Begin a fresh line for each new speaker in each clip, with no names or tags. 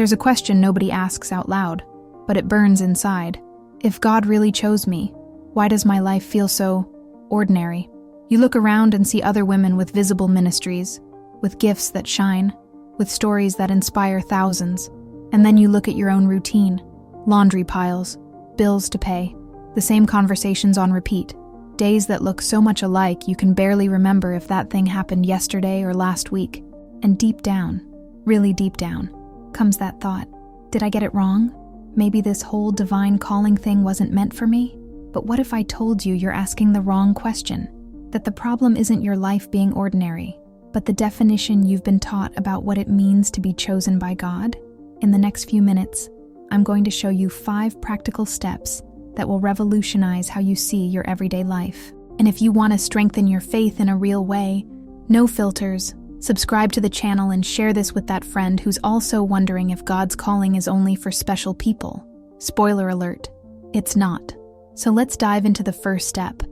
There's a question nobody asks out loud, but it burns inside. If God really chose me, why does my life feel so ordinary? You look around and see other women with visible ministries, with gifts that shine, with stories that inspire thousands. And then you look at your own routine, laundry piles, bills to pay, the same conversations on repeat, days that look so much alike you can barely remember if that thing happened yesterday or last week. And deep down, really deep down, comes that thought, did I get it wrong? Maybe this whole divine calling thing wasn't meant for me? But what if I told you you're asking the wrong question? That the problem isn't your life being ordinary, but the definition you've been taught about what it means to be chosen by God? In the next few minutes, I'm going to show you 5 practical steps that will revolutionize how you see your everyday life. And if you want to strengthen your faith in a real way, no filters, subscribe to the channel and share this with that friend who's also wondering if God's calling is only for special people. Spoiler alert, it's not. So let's dive into the first step,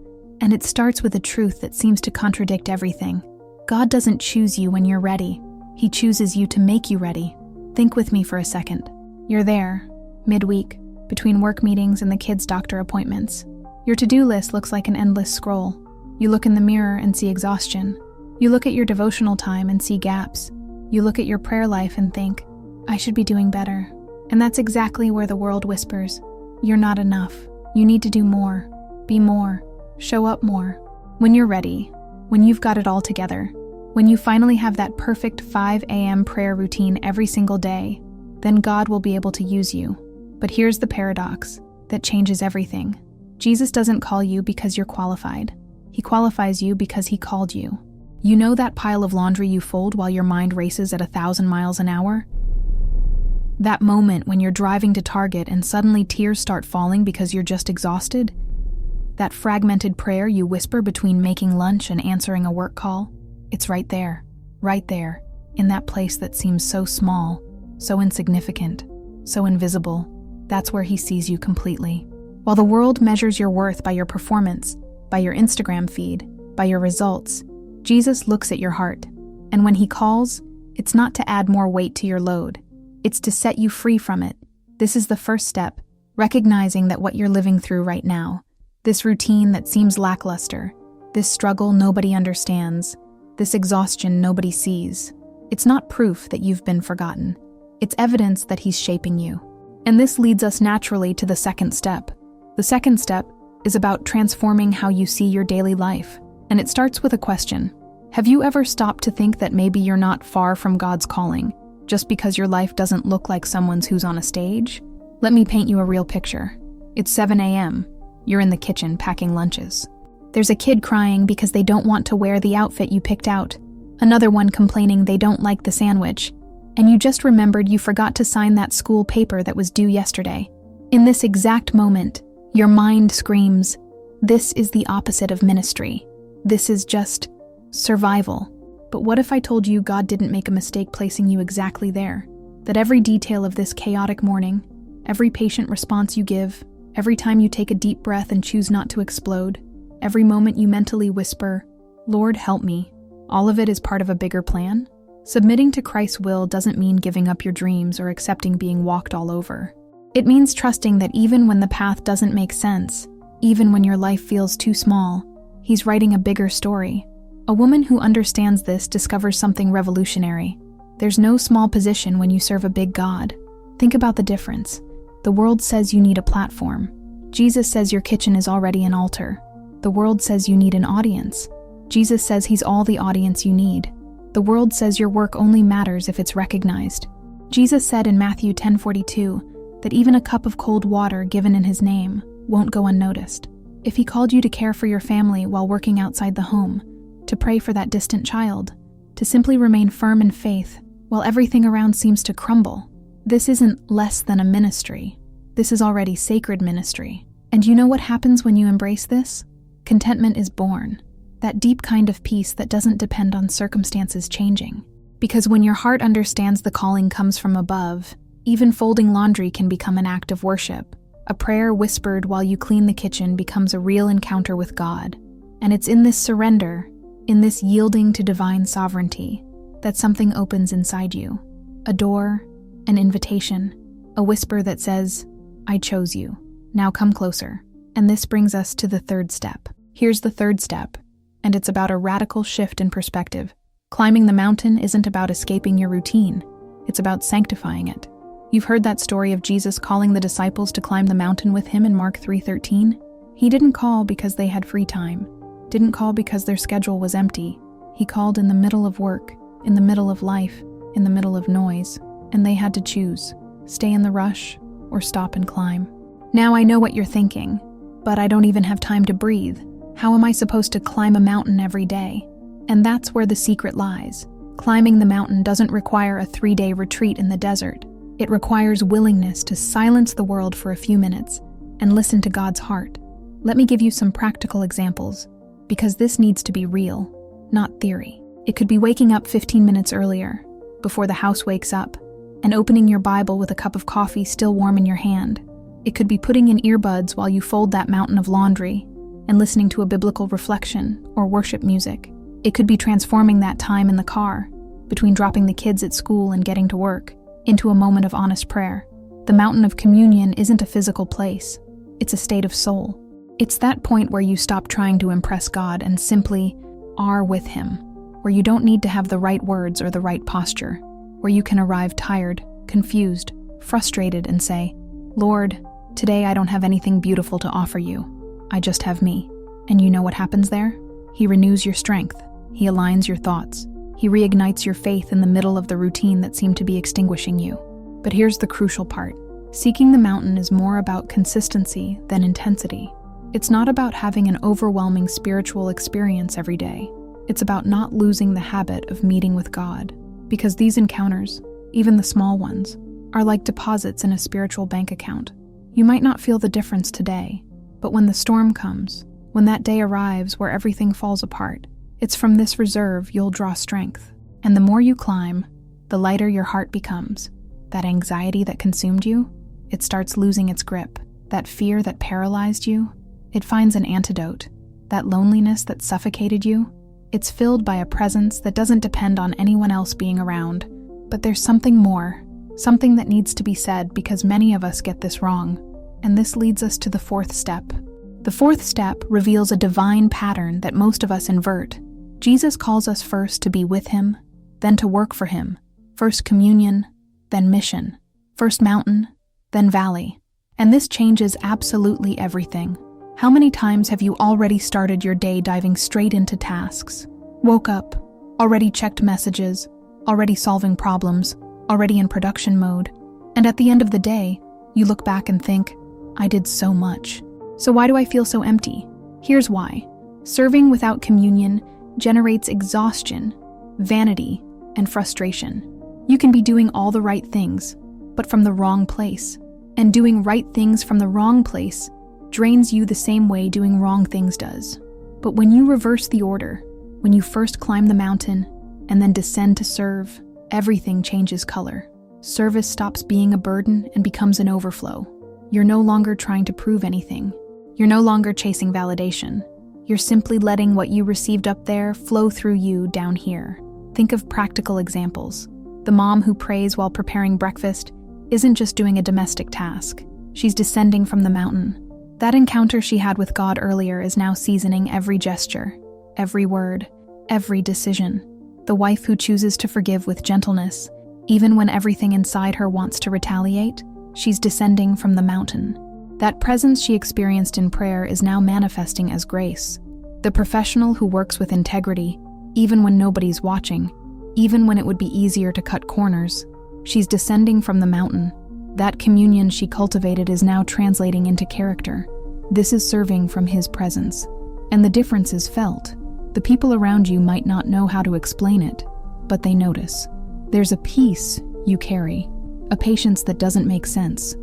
and it starts with a truth that seems to contradict everything. God doesn't choose you when you're ready. He chooses you to make you ready. Think with me for a second. You're there, midweek, between work meetings and the kids' doctor appointments. Your to-do list looks like an endless scroll. You look in the mirror and see exhaustion. You look at your devotional time and see gaps. You look at your prayer life and think, I should be doing better. And that's exactly where the world whispers, you're not enough. You need to do more, be more, show up more. When you're ready, when you've got it all together, when you finally have that perfect 5 a.m. prayer routine every single day, then God will be able to use you. But here's the paradox that changes everything. Jesus doesn't call you because you're qualified. He qualifies you because he called you. You know that pile of laundry you fold while your mind races at 1,000 miles an hour? That moment when you're driving to Target and suddenly tears start falling because you're just exhausted? That fragmented prayer you whisper between making lunch and answering a work call? It's right there, in that place that seems so small, so insignificant, so invisible. That's where he sees you completely. While the world measures your worth by your performance, by your Instagram feed, by your results, Jesus looks at your heart. And when he calls, it's not to add more weight to your load. It's to set you free from it. This is the first step, recognizing that what you're living through right now, this routine that seems lackluster, this struggle nobody understands, this exhaustion nobody sees, it's not proof that you've been forgotten. It's evidence that he's shaping you. And this leads us naturally to the second step. The second step is about transforming how you see your daily life. And it starts with a question. Have you ever stopped to think that maybe you're not far from God's calling, just because your life doesn't look like someone's who's on a stage? Let me paint you a real picture. It's 7 a.m. You're in the kitchen packing lunches. There's a kid crying because they don't want to wear the outfit you picked out. Another one complaining they don't like the sandwich. And you just remembered you forgot to sign that school paper that was due yesterday. In this exact moment, your mind screams, this is the opposite of ministry. This is just survival. But what if I told you God didn't make a mistake placing you exactly there? That every detail of this chaotic morning, every patient response you give, every time you take a deep breath and choose not to explode, every moment you mentally whisper, Lord, help me, all of it is part of a bigger plan? Submitting to Christ's will doesn't mean giving up your dreams or accepting being walked all over. It means trusting that even when the path doesn't make sense, even when your life feels too small, he's writing a bigger story. A woman who understands this discovers something revolutionary. There's no small position when you serve a big God. Think about the difference. The world says you need a platform. Jesus says your kitchen is already an altar. The world says you need an audience. Jesus says he's all the audience you need. The world says your work only matters if it's recognized. Jesus said in Matthew 10:42 that even a cup of cold water given in his name won't go unnoticed. If he called you to care for your family while working outside the home, to pray for that distant child, to simply remain firm in faith while everything around seems to crumble, this isn't less than a ministry. This is already sacred ministry. And you know what happens when you embrace this? Contentment is born. That deep kind of peace that doesn't depend on circumstances changing. Because when your heart understands the calling comes from above, even folding laundry can become an act of worship. A prayer whispered while you clean the kitchen becomes a real encounter with God. And it's in this surrender, in this yielding to divine sovereignty, that something opens inside you. A door, an invitation, a whisper that says, I chose you. Now come closer. And this brings us to the third step. Here's the third step, and it's about a radical shift in perspective. Climbing the mountain isn't about escaping your routine. It's about sanctifying it. You've heard that story of Jesus calling the disciples to climb the mountain with him in Mark 3:13. He didn't call because they had free time, didn't call because their schedule was empty. He called in the middle of work, in the middle of life, in the middle of noise, and they had to choose, stay in the rush or stop and climb. Now I know what you're thinking, but I don't even have time to breathe. How am I supposed to climb a mountain every day? And that's where the secret lies. Climbing the mountain doesn't require a 3-day retreat in the desert. It requires willingness to silence the world for a few minutes and listen to God's heart. Let me give you some practical examples, because this needs to be real, not theory. It could be waking up 15 minutes earlier, before the house wakes up, and opening your Bible with a cup of coffee still warm in your hand. It could be putting in earbuds while you fold that mountain of laundry and listening to a biblical reflection or worship music. It could be transforming that time in the car, between dropping the kids at school and getting to work, into a moment of honest prayer. The mountain of communion isn't a physical place. It's a state of soul. It's that point where you stop trying to impress God and simply are with Him, where you don't need to have the right words or the right posture, where you can arrive tired, confused, frustrated, and say, Lord, today I don't have anything beautiful to offer you. I just have me. And you know what happens there? He renews your strength. He aligns your thoughts. He reignites your faith in the middle of the routine that seemed to be extinguishing you. But here's the crucial part. Seeking the mountain is more about consistency than intensity. It's not about having an overwhelming spiritual experience every day. It's about not losing the habit of meeting with God, because these encounters, even the small ones, are like deposits in a spiritual bank account. You might not feel the difference today, but when the storm comes, when that day arrives where everything falls apart, it's from this reserve you'll draw strength. And the more you climb, the lighter your heart becomes. That anxiety that consumed you, it starts losing its grip. That fear that paralyzed you, it finds an antidote. That loneliness that suffocated you, it's filled by a presence that doesn't depend on anyone else being around. But there's something more, something that needs to be said, because many of us get this wrong. And this leads us to the fourth step. The fourth step reveals a divine pattern that most of us invert. Jesus calls us first to be with Him, then to work for Him. First communion, then mission. First mountain, then valley. And this changes absolutely everything. How many times have you already started your day diving straight into tasks? Woke up, already checked messages, already solving problems, already in production mode. And at the end of the day, you look back and think, I did so much. So why do I feel so empty? Here's why. Serving without communion generates exhaustion, vanity, and frustration. You can be doing all the right things, but from the wrong place. And doing right things from the wrong place drains you the same way doing wrong things does. But when you reverse the order, when you first climb the mountain and then descend to serve, everything changes color. Service stops being a burden and becomes an overflow. You're no longer trying to prove anything. You're no longer chasing validation. You're simply letting what you received up there flow through you down here. Think of practical examples. The mom who prays while preparing breakfast isn't just doing a domestic task. She's descending from the mountain. That encounter she had with God earlier is now seasoning every gesture, every word, every decision. The wife who chooses to forgive with gentleness, even when everything inside her wants to retaliate, she's descending from the mountain. That presence she experienced in prayer is now manifesting as grace. The professional who works with integrity, even when nobody's watching, even when it would be easier to cut corners, she's descending from the mountain. That communion she cultivated is now translating into character. This is serving from His presence. And the difference is felt. The people around you might not know how to explain it, but they notice. There's a peace you carry, a patience that doesn't make sense,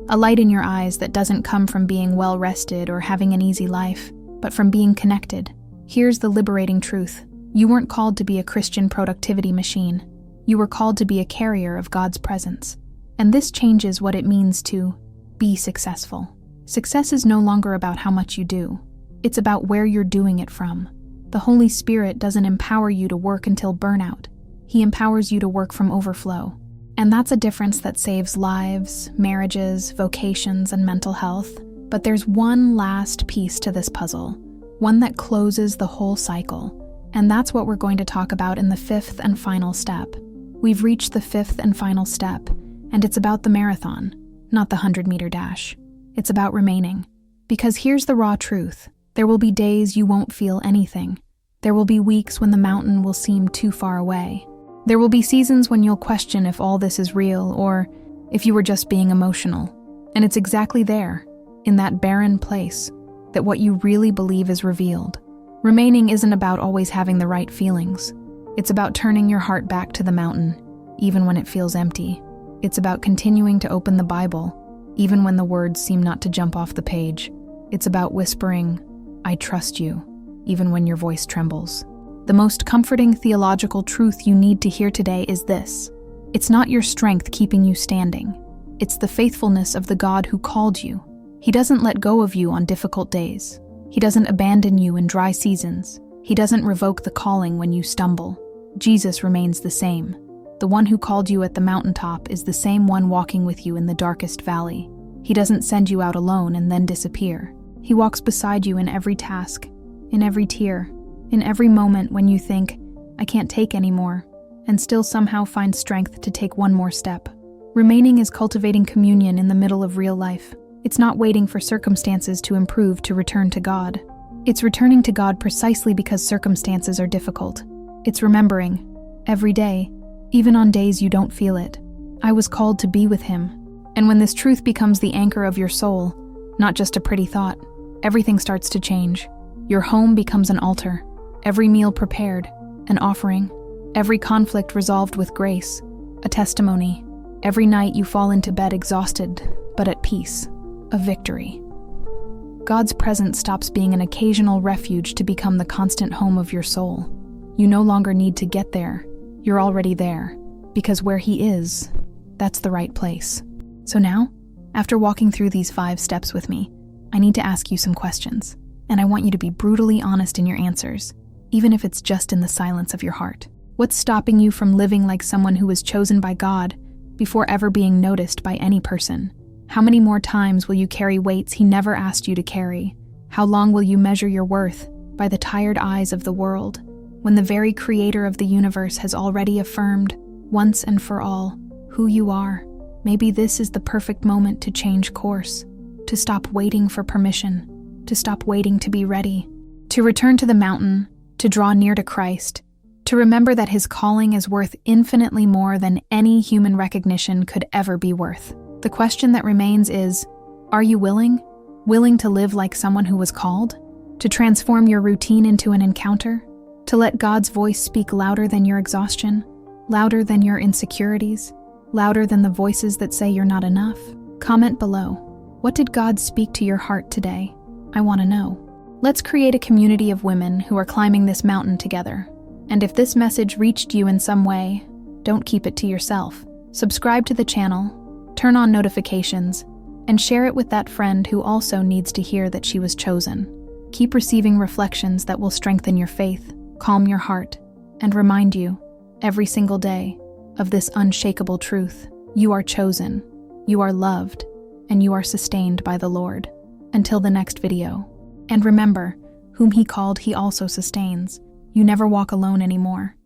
a light in your eyes that doesn't come from being well-rested or having an easy life, but from being connected. Here's the liberating truth. You weren't called to be a Christian productivity machine. You were called to be a carrier of God's presence. And this changes what it means to be successful. Success is no longer about how much you do. It's about where you're doing it from. The Holy Spirit doesn't empower you to work until burnout. He empowers you to work from overflow. And that's a difference that saves lives, marriages, vocations, and mental health. But there's one last piece to this puzzle, one that closes the whole cycle. And that's what we're going to talk about in the fifth and final step. We've reached the fifth and final step, and it's about the marathon, not the 100-meter dash. It's about remaining. Because here's the raw truth. There will be days you won't feel anything. There will be weeks when the mountain will seem too far away. There will be seasons when you'll question if all this is real or if you were just being emotional. And it's exactly there, in that barren place, that what you really believe is revealed. Remaining isn't about always having the right feelings. It's about turning your heart back to the mountain, even when it feels empty. It's about continuing to open the Bible, even when the words seem not to jump off the page. It's about whispering, "I trust you," even when your voice trembles. The most comforting theological truth you need to hear today is this. It's not your strength keeping you standing. It's the faithfulness of the God who called you. He doesn't let go of you on difficult days. He doesn't abandon you in dry seasons. He doesn't revoke the calling when you stumble. Jesus remains the same. The one who called you at the mountaintop is the same one walking with you in the darkest valley. He doesn't send you out alone and then disappear. He walks beside you in every task, in every tear, in every moment when you think, "I can't take anymore," and still somehow find strength to take one more step. Remaining is cultivating communion in the middle of real life. It's not waiting for circumstances to improve to return to God. It's returning to God precisely because circumstances are difficult. It's remembering, every day, even on days you don't feel it, I was called to be with Him. And when this truth becomes the anchor of your soul, not just a pretty thought, everything starts to change. Your home becomes an altar, every meal prepared, an offering, every conflict resolved with grace, a testimony. Every night you fall into bed exhausted, but at peace, a victory. God's presence stops being an occasional refuge to become the constant home of your soul. You no longer need to get there. You're already there, because where He is, that's the right place. So now, after walking through these 5 steps with me, I need to ask you some questions, and I want you to be brutally honest in your answers, even if it's just in the silence of your heart. What's stopping you from living like someone who was chosen by God before ever being noticed by any person? How many more times will you carry weights He never asked you to carry? How long will you measure your worth by the tired eyes of the world, when the very Creator of the universe has already affirmed, once and for all, who you are? Maybe this is the perfect moment to change course, to stop waiting for permission, to stop waiting to be ready, to return to the mountain, to draw near to Christ, to remember that His calling is worth infinitely more than any human recognition could ever be worth. The question that remains is, are you willing? Willing to live like someone who was called? To transform your routine into an encounter? To let God's voice speak louder than your exhaustion? Louder than your insecurities? Louder than the voices that say you're not enough? Comment below. What did God speak to your heart today? I want to know. Let's create a community of women who are climbing this mountain together. And if this message reached you in some way, don't keep it to yourself. Subscribe to the channel, turn on notifications, and share it with that friend who also needs to hear that she was chosen. Keep receiving reflections that will strengthen your faith, calm your heart, and remind you, every single day, of this unshakable truth. You are chosen, you are loved, and you are sustained by the Lord. Until the next video. And remember, whom He called, He also sustains. You never walk alone anymore.